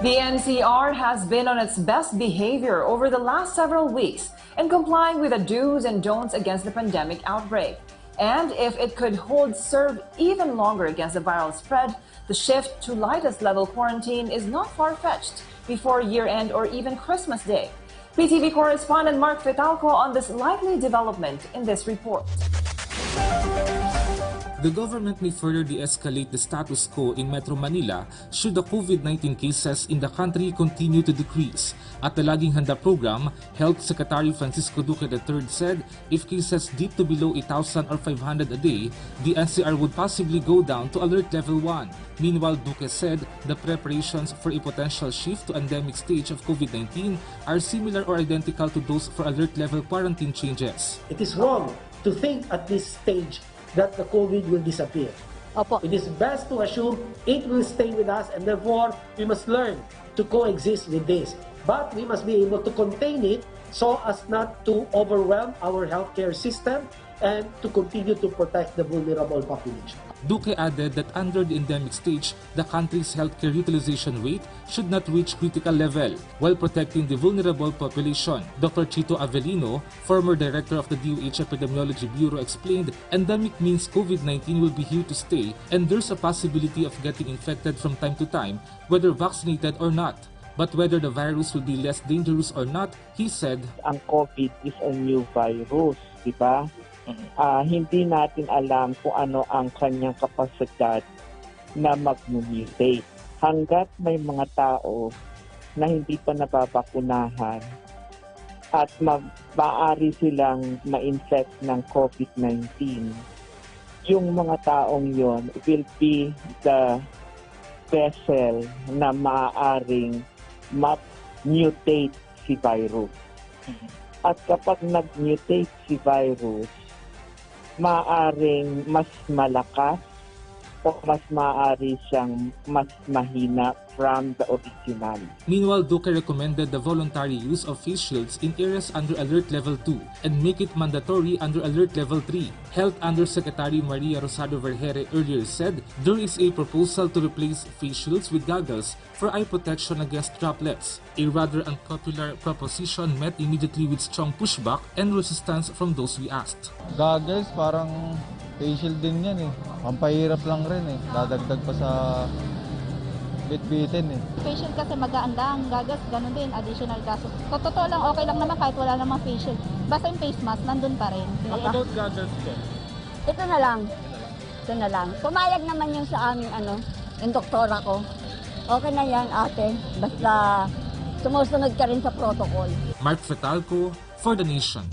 The NCR has been on its best behavior over the last several weeks in complying with the do's and don'ts against the pandemic outbreak. And if it could hold serve even longer against the viral spread, the shift to lightest level quarantine is not far-fetched before year-end or even Christmas Day. PTV correspondent Mark Fetalco on this likely development in this report. The government may further de-escalate the status quo in Metro Manila should the COVID-19 cases in the country continue to decrease. At the Laging Handa program, Health Secretary Francisco Duque III said if cases dip to below 1,000 or 500 a day, the NCR would possibly go down to Alert Level 1. Meanwhile, Duque said the preparations for a potential shift to endemic stage of COVID-19 are similar or identical to those for Alert Level quarantine changes. It is wrong to think at this stage that the COVID will disappear. Opo. It is best to assume it will stay with us, and therefore we must learn to coexist with this. But we must be able to contain it so as not to overwhelm our healthcare system and to continue to protect the vulnerable population. Duque added that under the endemic stage, the country's healthcare utilization rate should not reach critical level while protecting the vulnerable population. Dr. Chito Avellino, former director of the DOH Epidemiology Bureau, explained endemic means COVID-19 will be here to stay and there's a possibility of getting infected from time to time, whether vaccinated or not. But whether the virus will be less dangerous or not, he said, ang COVID is a new virus, di ba? Hindi natin alam kung ano ang kanyang kapasidad na mag-mutate. Hanggat may mga tao na hindi pa nababakunahan at maaari silang ma-infect ng COVID-19, yung mga taong yon will be the vessel na maaaring mutate si virus. At kapag nag-mutate si virus, maaaring mas malakas o mas maaari siyang mas mahina from the original. Meanwhile, Duque recommended the voluntary use of face shields in areas under Alert Level 2 and make it mandatory under Alert Level 3. Health Undersecretary Maria Rosado Vergere earlier said there is a proposal to replace face shields with goggles for eye protection against droplets. A rather unpopular proposition met immediately with strong pushback and resistance from those we asked. Goggles, parang face shield din yan eh. Pampahirap lang rin eh. Dadagdag pa sa bit-bitin eh. Face shield kasi mag-aanda, ang gagas, ganun din, additional gastos. Totoo lang, okay lang naman kahit wala namang face shield. Basta yung face mask, nandun pa rin. What about goggles po? Ito na lang. Ito na lang. Pumayag naman yung sa aming yung doktora ko. Okay na yan, ate. Basta sumusunod ka rin sa protocol. Mark Fetalco for The Nation.